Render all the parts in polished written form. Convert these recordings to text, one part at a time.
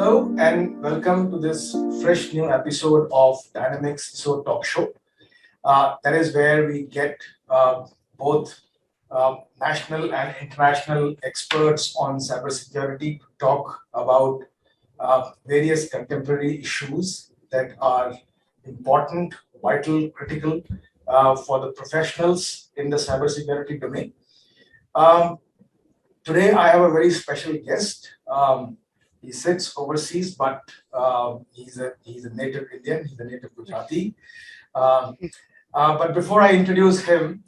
Hello and welcome to this fresh new episode of Dynamics So Talk Show. That is where we get both national and international experts on cybersecurity to talk about various contemporary issues that are important, vital, critical for the professionals in the cybersecurity domain. Um, Today, I have a very special guest. He sits overseas, but he's a native Indian. He's a native Gujarati. Um, but before I introduce him,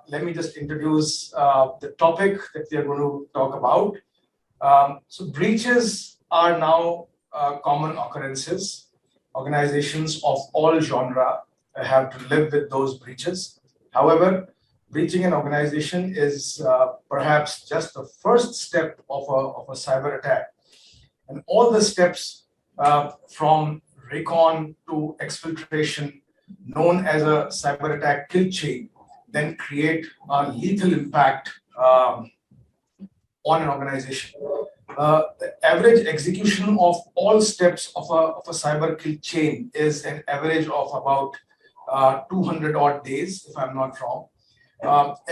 let me just introduce the topic that we are going to talk about. So breaches are now common occurrences. Organizations of all genre have to live with those breaches. However, breaching an organization is perhaps just the first step of a cyber attack. And all the steps from recon to exfiltration, known as a cyber attack kill chain, then create a lethal impact on an organization. The average execution of all steps of a cyber kill chain is an average of about 200 odd days, if I'm not wrong.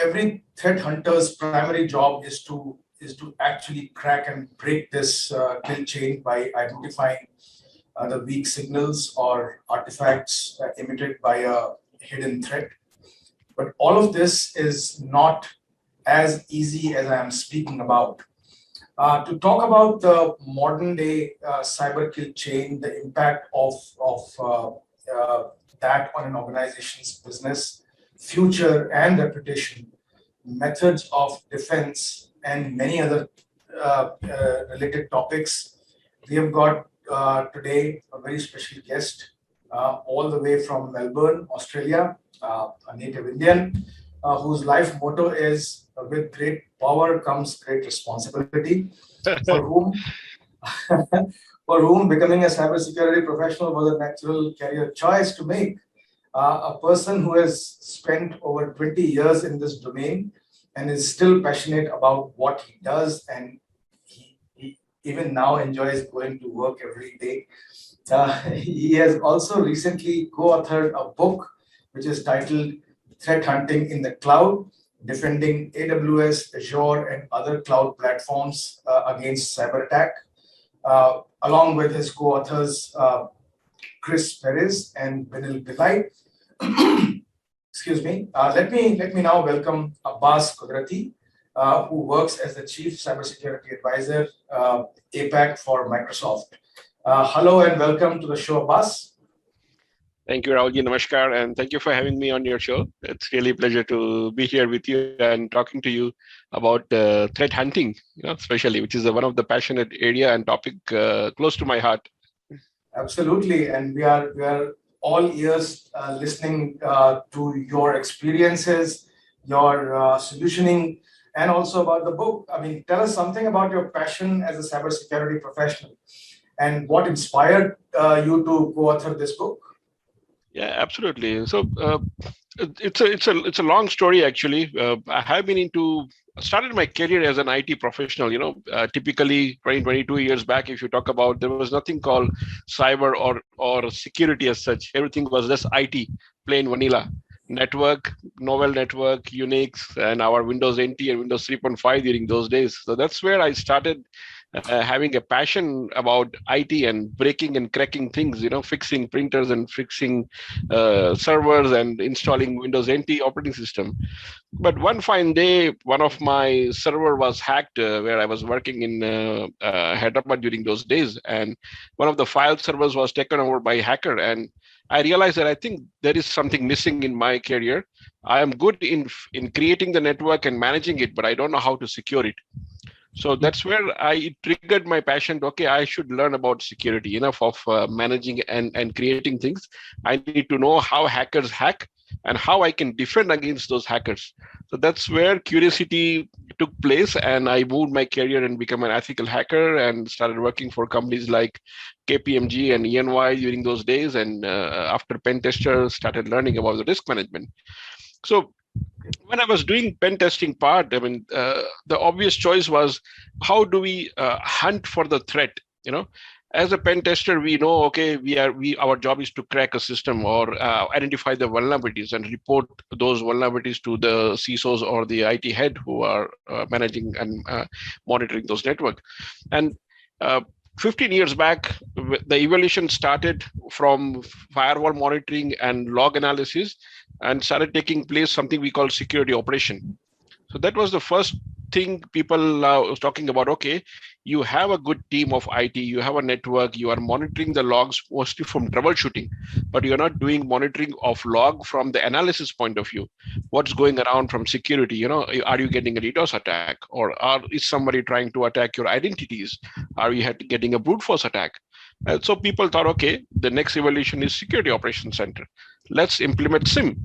Every threat hunter's primary job is to actually crack and break this kill chain by identifying the weak signals or artifacts emitted by a hidden threat. But all of this is not as easy as I am speaking about. To talk about the modern day cyber kill chain, the impact of that on an organization's business, future and reputation, methods of defense, and many other related topics, we have got today a very special guest all the way from Melbourne, Australia, a native Indian, whose life motto is with great power comes great responsibility, for whom for whom becoming a cybersecurity professional was a natural career choice to make. A person who has spent over 20 years in this domain and is still passionate about what he does, and he even now enjoys going to work every day. He has also recently co-authored a book which is titled Threat Hunting in the Cloud, defending AWS, Azure, and other cloud platforms against cyber attack, along with his co-authors Chris Perez and Vinil Pillai. Excuse me. Let me now welcome Abbas Kudrati, who works as the Chief Cybersecurity Advisor APAC for Microsoft. Hello and welcome to the show, Abbas. Thank you, Rahul. Namaskar, and thank you for having me on your show. It's really a pleasure to be here with you and talking to you about threat hunting, especially, which is one of the passionate area and topic close to my heart. Absolutely, and we are all ears listening to your experiences, your solutioning, and also about the book. I mean, tell us something about your passion as a cybersecurity professional, and what inspired you to co-author this book. Yeah, absolutely. So it's a long story actually. I have been started my career as an IT professional. Typically 22 years back, if you talk about, there was nothing called cyber or security as such. Everything was just IT, plain vanilla. Network, novel network, Unix, and our Windows NT and Windows 3.5 during those days. So that's where I started having a passion about IT and breaking and cracking things, fixing printers and fixing servers and installing Windows NT operating system. But one fine day, one of my server was hacked where I was working in Hyderabad during those days. And one of the file servers was taken over by a hacker. And I realized that I think there is something missing in my career. I am good in creating the network and managing it, but I don't know how to secure it. So that's where it triggered my passion. Okay, I should learn about security, enough of managing and creating things. I need to know how hackers hack and how I can defend against those hackers. So that's where curiosity took place, and I moved my career and become an ethical hacker and started working for companies like KPMG and EY during those days. And after pen tester, started learning about the risk management. So when I was doing pen testing part, I mean, the obvious choice was how do we hunt for the threat? as a pen tester, we know, okay, our job is to crack a system or identify the vulnerabilities and report those vulnerabilities to the CISOs or the IT head who are managing and monitoring those network. And uh, 15 years back, the evolution started from firewall monitoring and log analysis and started taking place something we call security operation. So that was the first thing people was talking about. Okay, you have a good team of IT, you have a network, you are monitoring the logs mostly from troubleshooting, but you're not doing monitoring of log from the analysis point of view. What's going around from security? Are you getting a DDoS attack, or is somebody trying to attack your identities? Are you getting a brute force attack? So people thought, okay, the next evolution is security operations center. Let's implement SIM.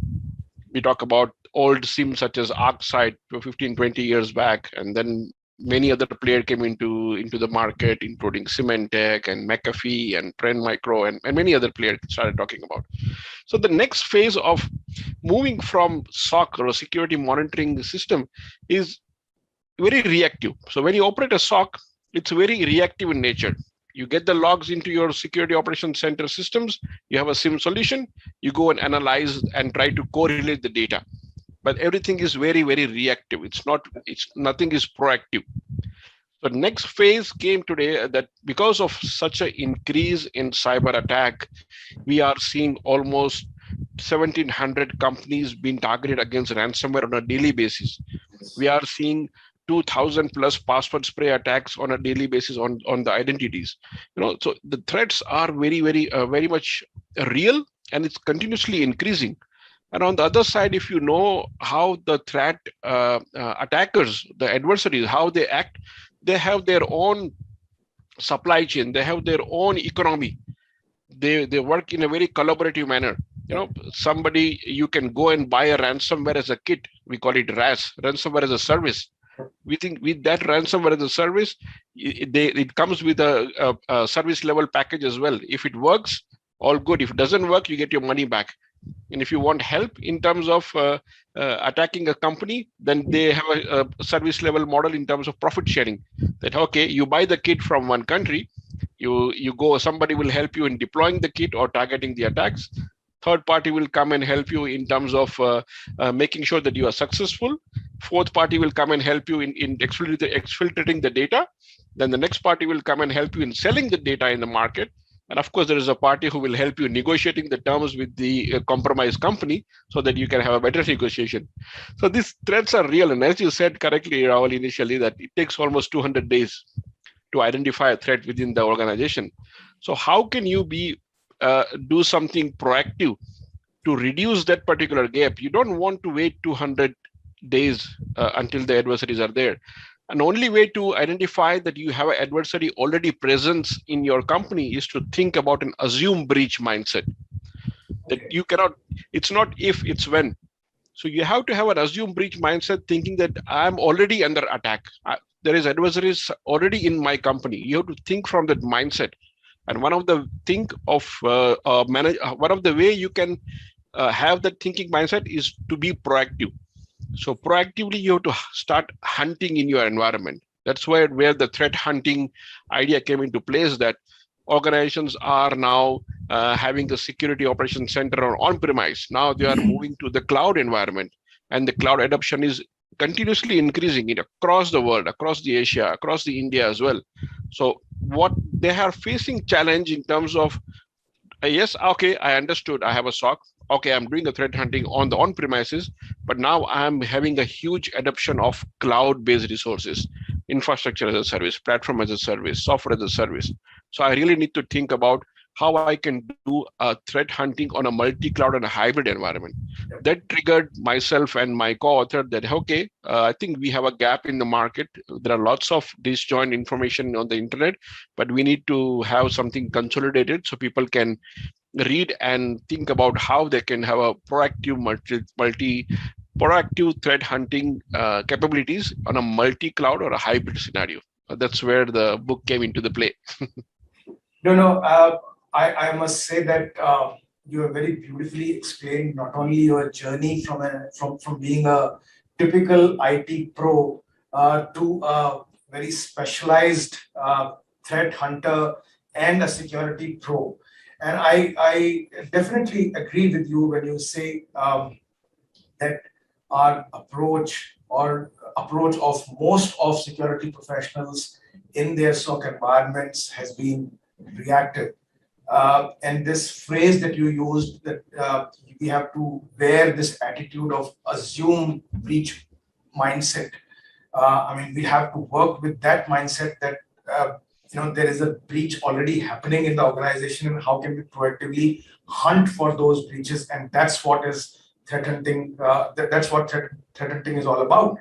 We talk about old SIM such as ArcSight 15, 20 years back, and then many other players came into the market, including Symantec and McAfee and Trend Micro and many other players started talking about. So the next phase of moving from SOC or a security monitoring system is very reactive. So when you operate a SOC, it's very reactive in nature. You get the logs into your security operations center systems, you have a SIM solution, you go and analyze and try to correlate the data. But everything is very, very reactive. It's nothing is proactive. The next phase came today that because of such an increase in cyber attack, we are seeing almost 1,700 companies being targeted against ransomware on a daily basis. We are seeing 2,000 plus password spray attacks on a daily basis on the identities. So the threats are very, very, very much real, and it's continuously increasing. And on the other side, if you know how the threat attackers, the adversaries, how they act, they have their own supply chain, they have their own economy. They work in a very collaborative manner. Somebody, you can go and buy a ransomware as a kit. We call it RAS, ransomware as a service. We think with that ransomware as a service, it comes with a service level package as well. If it works, all good. If it doesn't work, you get your money back. And if you want help in terms of attacking a company, then they have a service level model in terms of profit sharing. That, okay, you buy the kit from one country, you go, somebody will help you in deploying the kit or targeting the attacks. Third party will come and help you in terms of making sure that you are successful. Fourth party will come and help you in exfiltrating the data. Then the next party will come and help you in selling the data in the market. And of course, there is a party who will help you negotiating the terms with the compromised company so that you can have a better negotiation. So these threats are real. And as you said correctly, Rahul, initially, that it takes almost 200 days to identify a threat within the organization. So how can you do something proactive to reduce that particular gap? You don't want to wait 200 days until the adversaries are there. And only way to identify that you have an adversary already present in your company is to think about an assume breach mindset. That you cannot, it's not if, it's when. So you have to have an assume breach mindset, thinking that I'm already under attack. There is adversaries already in my company. You have to think from that mindset. And one of the one of the way you can have that thinking mindset is to be proactive. So proactively, you have to start hunting in your environment. That's where the threat hunting idea came into place, that organizations are now having the security operations center on-premise. Now they are moving to the cloud environment, and the cloud adoption is continuously increasing across the world, across the Asia, across the India as well. So what they are facing challenge in terms of, yes, okay, I understood, I have a SOC. Okay, I'm doing the threat hunting on the on-premises, but now I'm having a huge adoption of cloud-based resources, infrastructure as a service, platform as a service, software as a service. So I really need to think about how I can do a threat hunting on a multi-cloud and a hybrid environment. That triggered myself and my co-author that, okay, I think we have a gap in the market. There are lots of disjoint information on the internet, but we need to have something consolidated so people can read and think about how they can have a proactive proactive threat hunting capabilities on a multi-cloud or a hybrid scenario. That's where the book came into the play. No, I must say that you have very beautifully explained not only your journey from being a typical IT pro to a very specialized threat hunter and a security pro. And I definitely agree with you when you say that our approach of most of security professionals in their SOC environments has been reactive. And this phrase that you used, that we have to wear this attitude of assume breach mindset. I mean, we have to work with that mindset that there is a breach already happening in the organization, and how can we proactively hunt for those breaches, and that's what is threat hunting. That's what threat hunting is all about,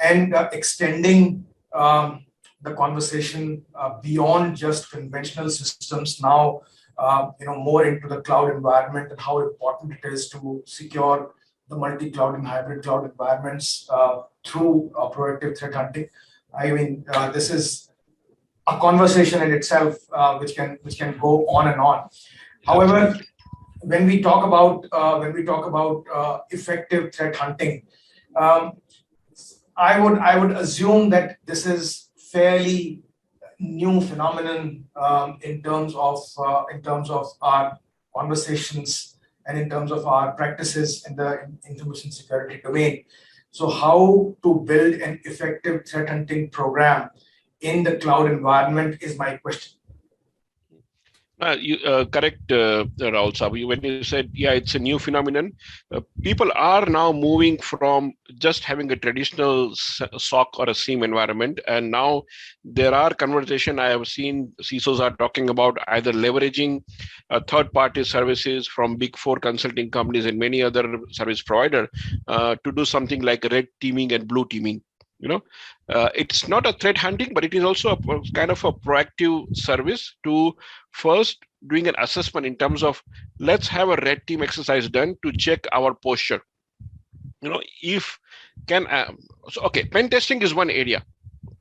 and extending the conversation beyond just conventional systems now, more into the cloud environment and how important it is to secure the multi-cloud and hybrid cloud environments through proactive threat hunting. I mean, this is a conversation in itself, which can go on and on. However, Absolutely. when we talk about effective threat hunting, um, I would assume that this is fairly new phenomenon in terms of our conversations and in terms of our practices in the information security domain. So, how to build an effective threat hunting program in the cloud environment is my question. You correct, Rahul Sabu. When you said, yeah, it's a new phenomenon, people are now moving from just having a traditional SOC or a SIEM environment, and now there are conversation. I have seen CISOs are talking about either leveraging third-party services from big four consulting companies and many other service provider to do something like red teaming and blue teaming. It's not a threat hunting, but it is also a kind of a proactive service to first doing an assessment in terms of, let's have a red team exercise done to check our posture. If can so okay, pen testing is one area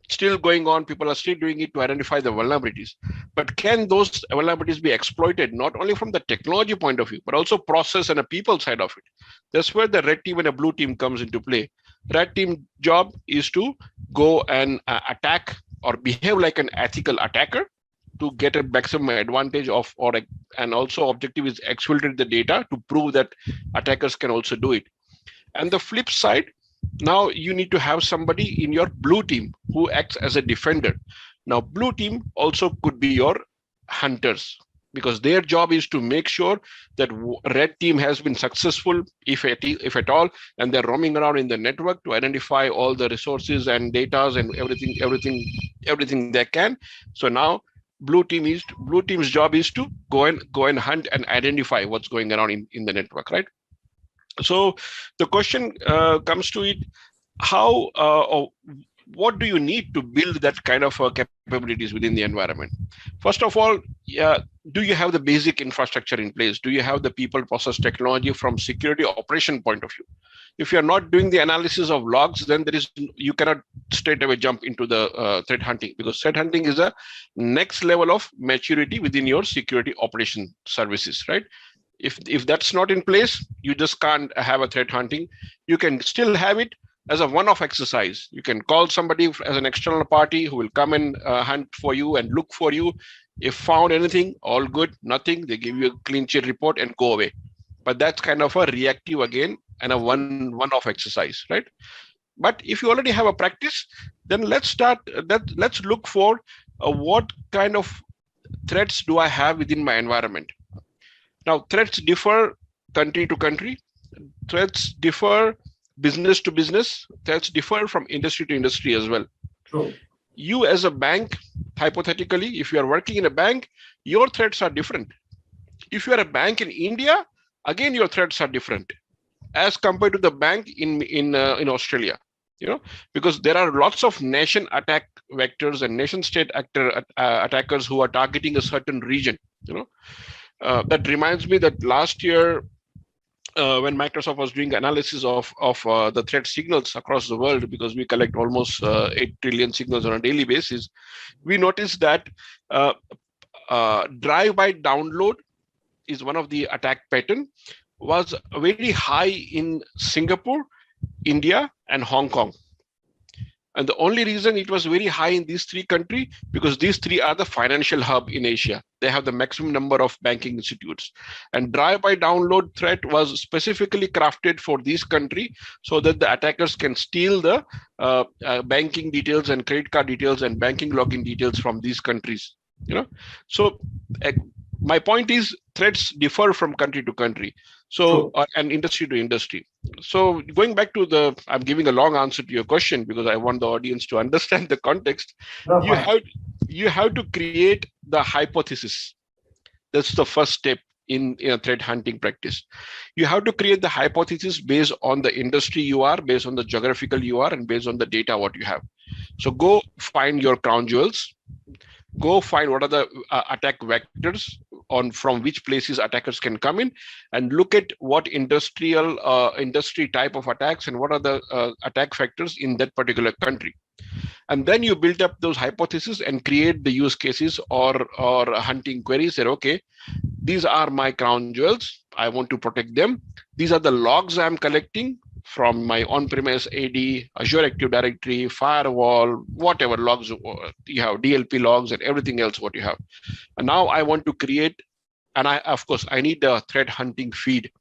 still going on. People are still doing it to identify the vulnerabilities, but can those vulnerabilities be exploited not only from the technology point of view, but also process and a people side of it? That's where the red team and a blue team comes into play. Red team job is to go and attack or behave like an ethical attacker to get a maximum advantage of, and also objective is exfiltrate the data to prove that attackers can also do it. And the flip side, now you need to have somebody in your blue team who acts as a defender. Now, blue team also could be your hunters, because their job is to make sure that red team has been successful, if at all, and they're roaming around in the network to identify all the resources and data and everything they can. So now blue team's job is to go and hunt and identify what's going around in the network, right? So the question comes to it, how or what do you need to build that kind of capabilities within the environment? First of all, do you have the basic infrastructure in place? Do you have the people, process, technology from security operation point of view? If you're not doing the analysis of logs, then you cannot straight away jump into the threat hunting, because threat hunting is a next level of maturity within your security operation services, right? If that's not in place, you just can't have a threat hunting. You can still have it as a one-off exercise. You can call somebody as an external party who will come and hunt for you and look for you. If found anything, all good. Nothing, they give you a clean sheet report and go away. But that's kind of a reactive again and a one-off exercise, right? But if you already have a practice, then let's look for what kind of threats do I have within my environment. Now, threats differ country to country. Threats differ business to business. Threats differ from industry to industry as well. True. You as a bank, hypothetically, if you are working in a bank, your threats are different. If you are a bank in India, again, your threats are different as compared to the bank in Australia. Because there are lots of nation attack vectors and nation state attackers who are targeting a certain region. That reminds me that last year, when Microsoft was doing analysis of the threat signals across the world, because we collect almost 8 trillion signals on a daily basis, we noticed that drive-by download is one of the attack pattern, was very high in Singapore, India, and Hong Kong. And the only reason it was very high in these three countries, because these three are the financial hub in Asia. They have the maximum number of banking institutes. And drive-by download threat was specifically crafted for this country so that the attackers can steal the banking details and credit card details and banking login details from these countries. So uh, my point is threats differ from country to country. So and industry to industry. So going back to I'm giving a long answer to your question because I want the audience to understand the context. You have to create the hypothesis. That's the first step in a threat hunting practice. You have to create the hypothesis based on the industry you are, based on the geographical you are, and based on the data what you have. So go find your crown jewels. Go find what are the attack vectors from which places attackers can come in, and look at what industry type of attacks and what are the attack factors in that particular country. And then you build up those hypotheses and create the use cases or hunting queries. Say, okay, these are my crown jewels. I want to protect them. These are the logs I'm collecting from my on-premise AD, Azure Active Directory, firewall, whatever logs you have, DLP logs and everything else what you have. And now I want to create, and of course, I need the threat hunting feed.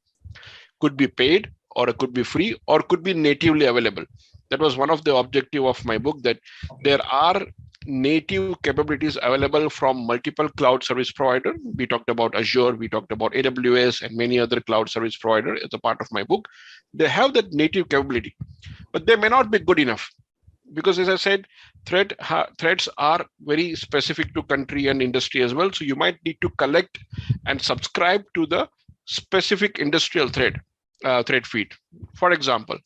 Could be paid, or it could be free, or could be natively available. That was one of the objective of my book, that there are native capabilities available from multiple cloud service provider. We talked about Azure, we talked about AWS and many other cloud service provider as a part of my book. They have that native capability, but they may not be good enough because, as I said, threats are very specific to country and industry as well. So you might need to collect and subscribe to the specific industrial threat feed. For example,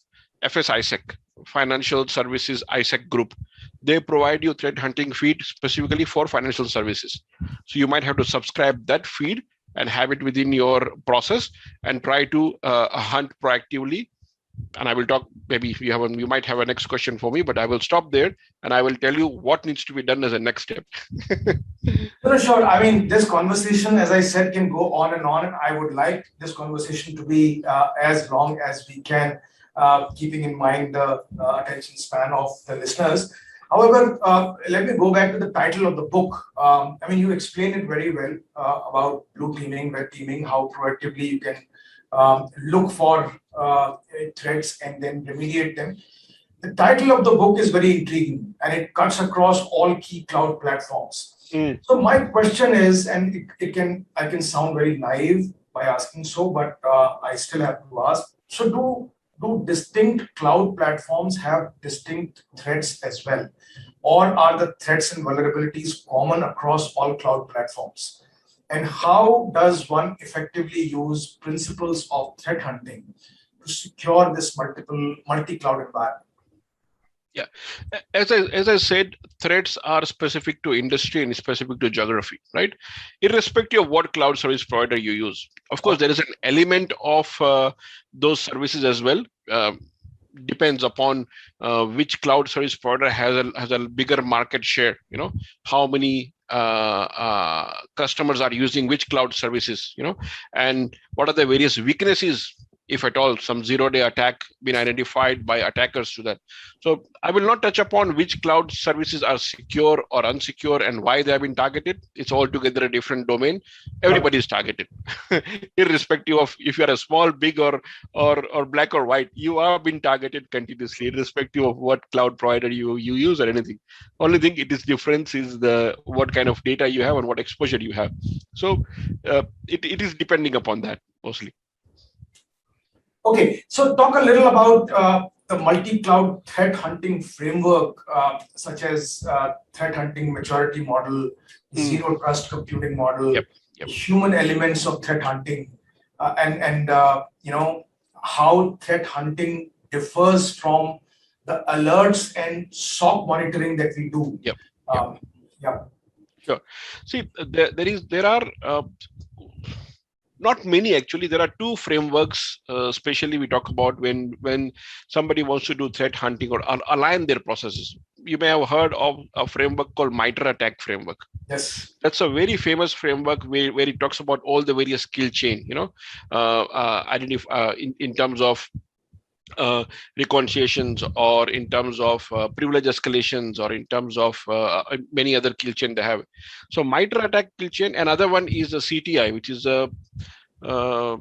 FSISEC, Financial Services ISEC Group, they provide you threat hunting feed specifically for financial services. So you might have to subscribe that feed and have it within your process and try to hunt proactively. And I will talk, maybe you might have a next question for me, but I will stop there and I will tell you what needs to be done as a next step. Sure. I mean, this conversation, as I said, can go on and on. And I would like this conversation to be as long as we can, keeping in mind the attention span of the listeners. However, let me go back to the title of the book. I mean, you explained it very well about blue teaming, red teaming, how proactively you can look for threats and then remediate them. The title of the book is very intriguing and it cuts across all key cloud platforms. So my question is, and I can sound very naive by asking so, but I still have to ask. So do distinct cloud platforms have distinct threats as well? Or are the threats and vulnerabilities common across all cloud platforms? And how does one effectively use principles of threat hunting to secure this multi-cloud environment? Yeah, as I said, threats are specific to industry and specific to geography, right? Irrespective of what cloud service provider you use. Of course, there is an element of those services as well. Depends upon which cloud service provider has a bigger market share. How many customers are using which cloud services. And what are the various weaknesses, if at all, some zero-day attack been identified by attackers to that. So I will not touch upon which cloud services are secure or unsecure and why they have been targeted. It's altogether a different domain. Everybody is targeted, irrespective of if you are a small, big, or black or white. You are being targeted continuously, irrespective of what cloud provider you use or anything. Only thing it is difference is what kind of data you have and what exposure you have. So it is depending upon that mostly. Okay, so talk a little about the multi-cloud threat hunting framework, such as threat hunting maturity model, zero trust computing model, human elements of threat hunting, and how threat hunting differs from the alerts and SOC monitoring that we do. Sure. See, there are not many actually. There are two frameworks, especially we talk about when somebody wants to do threat hunting or align their processes. You may have heard of a framework called MITRE ATT&CK framework. Yes, that's a very famous framework where it talks about all the various skill chain. In terms of reconciliations, or in terms of privilege escalations, or in terms of many other kill chain they have. So MITRE ATT&CK kill chain. Another one is a CTI, which is a uh,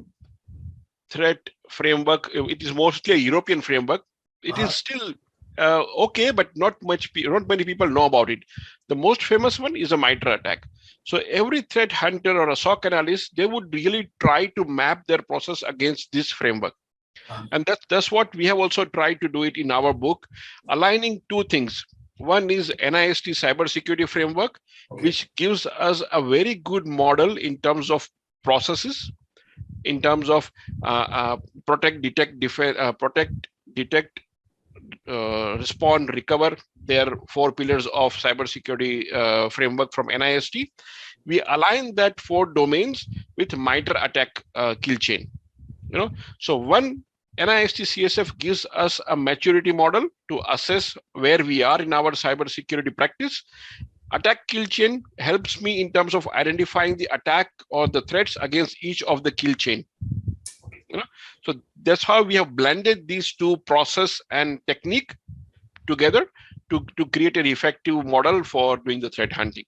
threat framework. It is mostly a European framework. It is still okay, but not many people know about it. The most famous one is a MITRE ATT&CK. So every threat hunter or a SOC analyst, they would really try to map their process against this framework. And that's what we have also tried to do it in our book, aligning two things. One is NIST cybersecurity framework, Okay. which gives us a very good model in terms of processes, in terms of protect, detect, detect, respond, recover. Their four pillars of cybersecurity framework from NIST. We align that four domains with MITRE ATT&CK kill chain. So one, NIST CSF gives us a maturity model to assess where we are in our cybersecurity practice. Attack kill chain helps me in terms of identifying the attack or the threats against each of the kill chain. So that's how we have blended these two process and technique together to create an effective model for doing the threat hunting.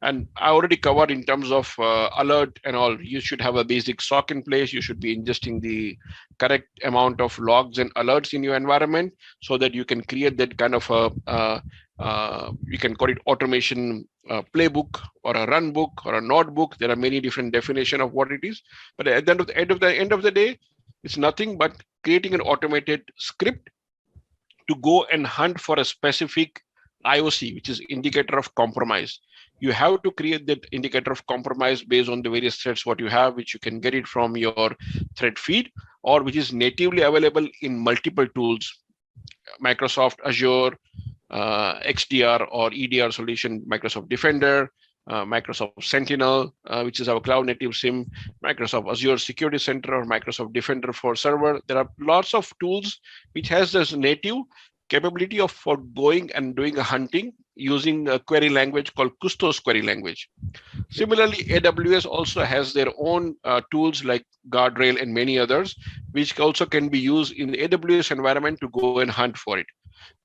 And I already covered in terms of alert and all. You should have a basic SOC in place. You should be ingesting the correct amount of logs and alerts in your environment so that you can create that kind of you can call it automation playbook or a run book or a notebook. There are many different definitions of what it is, but at the end of the day, it's nothing but creating an automated script to go and hunt for a specific IOC, which is indicator of compromise. You have to create that indicator of compromise based on the various threats what you have, which you can get it from your threat feed, or which is natively available in multiple tools, Microsoft Azure, XDR or EDR solution, Microsoft Defender, Microsoft Sentinel, which is our cloud native SIM, Microsoft Azure Security Center, or Microsoft Defender for server. There are lots of tools which has this native capability of for going and doing a hunting using a query language called Custos query language. Similarly, AWS also has their own tools like Guardrail and many others, which also can be used in the AWS environment to go and hunt for it.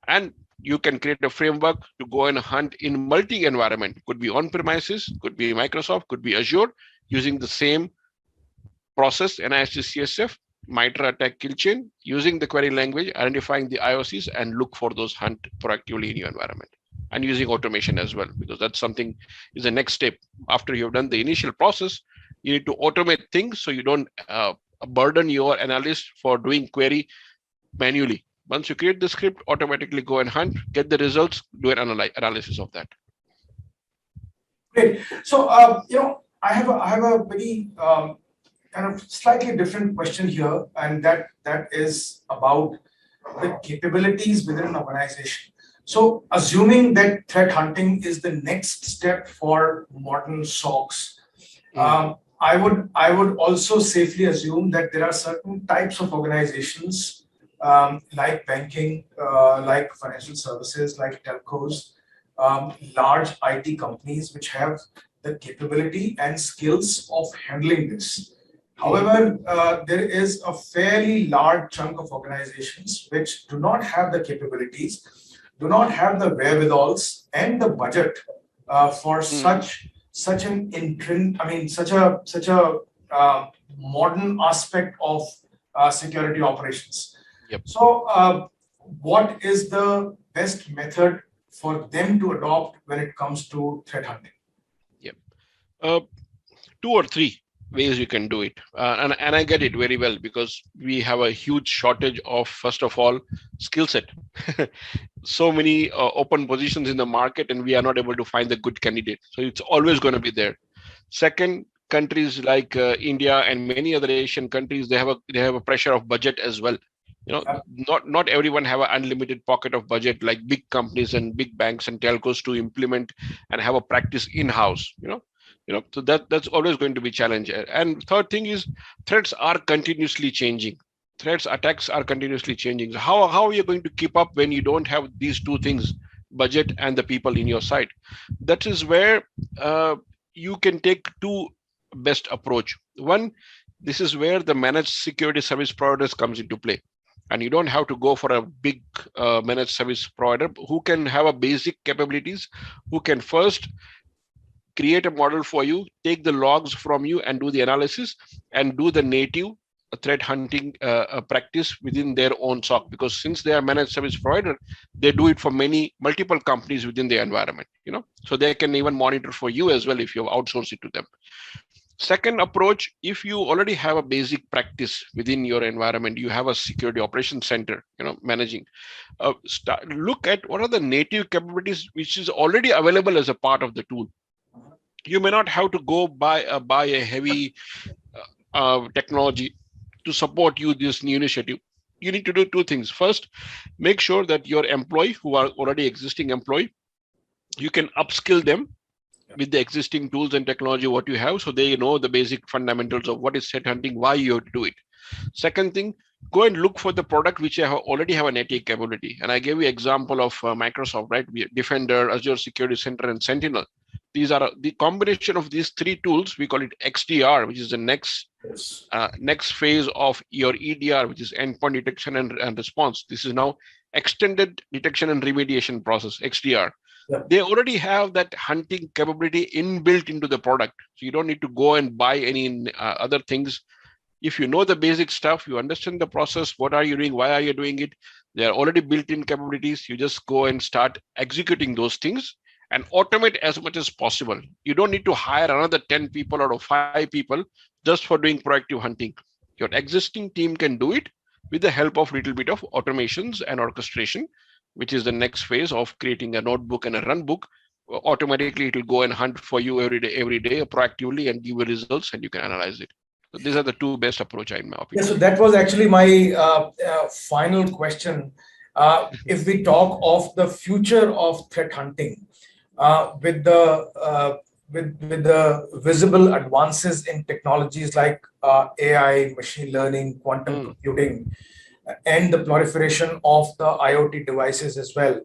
And you can create a framework to go and hunt in multi-environment. Could be on-premises, could be Microsoft, could be Azure, using the same process, NIST CSF, MITRE ATT&CK kill chain, using the query language, identifying the IOCs, and look for those hunt proactively in your environment. And using automation as well, because that's something is the next step. After you've done the initial process, you need to automate things so you don't burden your analyst for doing query manually. Once you create the script, automatically go and hunt, get the results, do an analysis of that. Great. So, I have a very kind of slightly different question here, and that is about the capabilities within an organization. So, assuming that threat hunting is the next step for modern SOCs, I would also safely assume that there are certain types of organizations like banking, like financial services, like telcos, large IT companies which have the capability and skills of handling this. However, there is a fairly large chunk of organizations which do not have the capabilities, do not have the wherewithals and the budget for such a modern aspect of security operations. Yep. So, what is the best method for them to adopt when it comes to threat hunting? Yep. 2 or 3 ways you can do it, and I get it very well, because we have a huge shortage of, first of all, skill set. So many open positions in the market, and we are not able to find the good candidate. So it's always going to be there. Second, countries like India and many other Asian countries, they have a pressure of budget as well. Not everyone have an unlimited pocket of budget like big companies and big banks and telcos to implement and have a practice in-house. So that's always going to be a challenge. And third thing is, threats are continuously changing. Attacks are continuously changing. So how are you going to keep up when you don't have these two things, budget and the people in your side? That is where you can take two best approach. One, this is where the managed security service providers comes into play. and you don't have to go for a big managed service provider who can have a basic capabilities, who can first create a model for you, take the logs from you and do the analysis and do the native threat hunting practice within their own SOC. Because since they are managed service provider, they do it for multiple companies within the environment, so they can even monitor for you as well if you outsource it to them. Second approach, if you already have a basic practice within your environment, you have a security operations center, managing, look at what are the native capabilities which is already available as a part of the tool. You may not have to go buy a heavy technology to support you this new initiative. You need to do two things. First, make sure that your employee who are already existing employee, you can upskill them with the existing tools and technology what you have, so they know the basic fundamentals of what is threat hunting, why you have to do it. Second thing, go and look for the product which already have a native capability. And I gave you example of Microsoft, right? Defender, Azure Security Center, and Sentinel. These are the combination of these three tools. We call it XDR, which is the next phase of your EDR, which is endpoint detection and response. This is now extended detection and remediation process, XDR. Yeah. They already have that hunting capability inbuilt into the product. So you don't need to go and buy any other things. If you know the basic stuff, you understand the process, what are you doing, why are you doing it? They are already built-in capabilities. You just go and start executing those things and automate as much as possible. You don't need to hire another 10 people out of 5 people just for doing proactive hunting. Your existing team can do it with the help of a little bit of automations and orchestration, which is the next phase of creating a notebook and a run book. Automatically, it will go and hunt for you every day proactively and give you results, and you can analyze it. So these are the two best approach in my opinion. Yeah, so that was actually my final question. If we talk of the future of threat hunting, with the visible advances in technologies like AI, machine learning, quantum computing, and the proliferation of the IoT devices as well.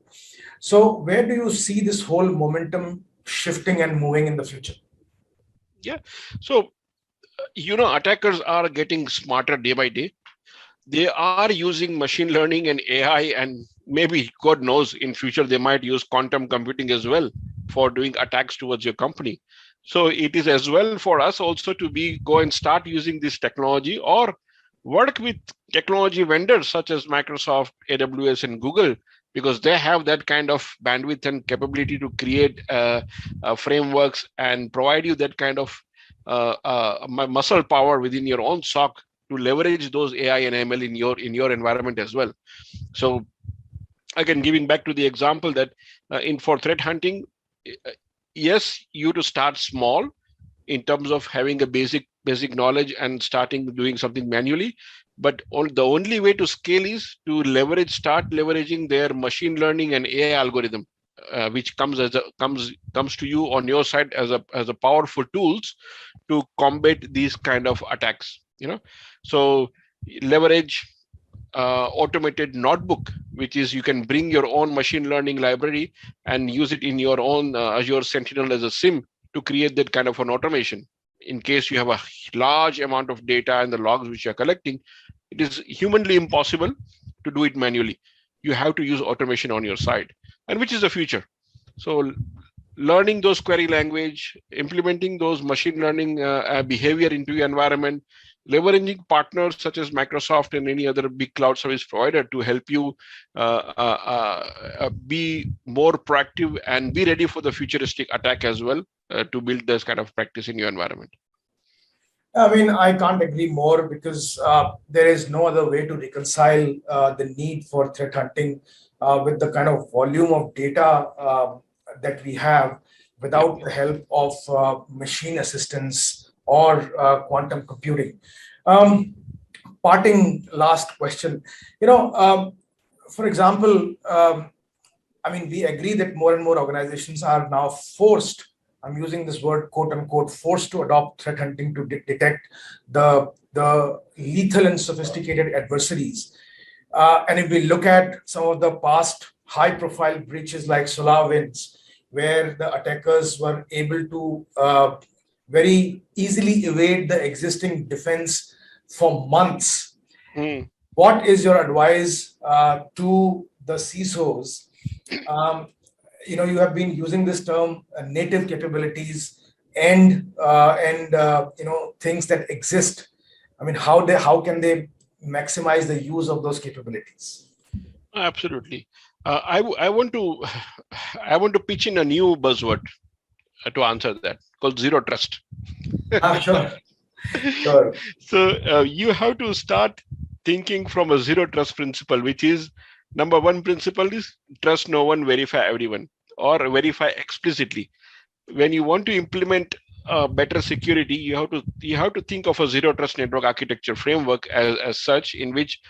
So where do you see this whole momentum shifting and moving in the future? Yeah. So, attackers are getting smarter day by day. They are using machine learning and AI, and maybe God knows in future they might use quantum computing as well for doing attacks towards your company. So it is as well for us also to go and start using this technology or work with technology vendors such as Microsoft, AWS, and Google, because they have that kind of bandwidth and capability to create frameworks and provide you that kind of muscle power within your own SOC to leverage those AI and ML in your environment as well. So again, giving back to the example that for threat hunting, yes, you to start small in terms of having a basic knowledge and starting doing something manually. But the only way to scale is to start leveraging their machine learning and AI algorithm, which comes to you on your side as a powerful tools to combat these kind of attacks. So leverage automated notebook, which is you can bring your own machine learning library and use it in your own Azure Sentinel as a SIM to create that kind of an automation. In case you have a large amount of data and the logs which you're collecting, it is humanly impossible to do it manually. You have to use automation on your side, and which is the future. So learning those query language, implementing those machine learning behavior into your environment, leveraging partners such as Microsoft and any other big cloud service provider to help you be more proactive and be ready for the futuristic attack as well, to build this kind of practice in your environment. I mean, I can't agree more, because there is no other way to reconcile the need for threat hunting with the kind of volume of data that we have without the help of machine assistance or quantum computing. Parting last question, for example, I mean, we agree that more and more organizations are now forced, I'm using this word quote unquote, forced to adopt threat hunting to detect the lethal and sophisticated adversaries. And if we look at some of the past high profile breaches like SolarWinds, where the attackers were able to very easily evade the existing defense for months. what is your advice to the CISOs? You have been using this term native capabilities and things that exist. I mean, how can they maximize the use of those capabilities? Absolutely. I want to I want to pitch in a new buzzword to answer that, called zero trust. Sure, sure. So you have to start thinking from a zero trust principle, which is number one principle is trust no one, verify everyone, or verify explicitly. When you want to implement better security, you have to think of a zero trust network architecture framework as such, in which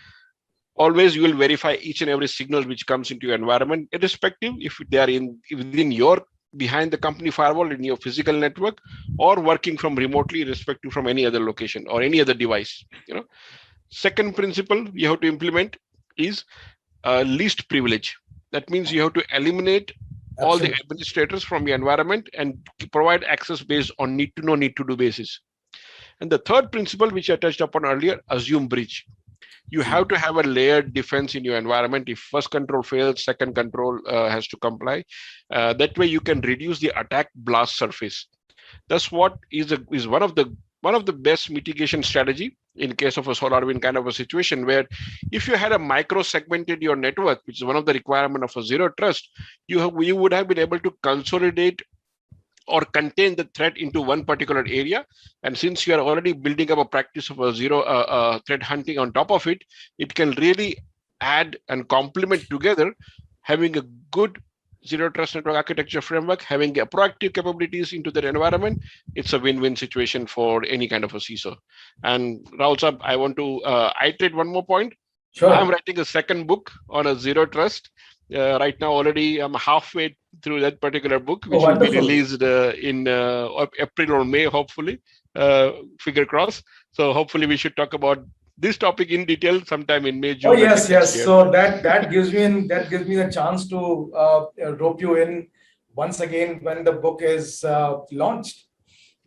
always you will verify each and every signal which comes into your environment, irrespective if they are within your behind the company firewall in your physical network, or working from remotely, irrespective from any other location or any other device. Second principle you have to implement is least privilege. That means you have to eliminate all the Absolutely. administrators from your environment and provide access based on need to know, need to do basis. And the third principle, which I touched upon earlier, assume breach. You have to have a layered defense in your environment. If first control fails, second control has to comply. That way you can reduce the attack blast surface. That's what is one of the best mitigation strategy in case of a SolarWinds kind of a situation, where if you had a micro segmented your network, which is one of the requirement of a zero trust, you would have been able to consolidate or contain the threat into one particular area. And since you are already building up a practice of a zero threat hunting on top of it, it can really add and complement together. Having a good zero trust network architecture framework, having a proactive capabilities into that environment, it's a win-win situation for any kind of a CISO. And Rahul Sab, I want to iterate one more point. I'm Sure. writing a second book on a zero trust. Right now, already I'm halfway through that particular book, Oh, which will be wonderful. released in April or May, hopefully. Figure cross. So hopefully, we should talk about this topic in detail sometime in May, Oh, June yes, next yes. year. So that gives me a chance to rope you in once again when the book is launched.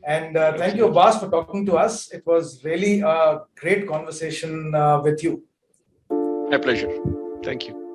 And thank you, Absolutely. Abbas, for talking to us. It was really a great conversation with you. My pleasure. Thank you.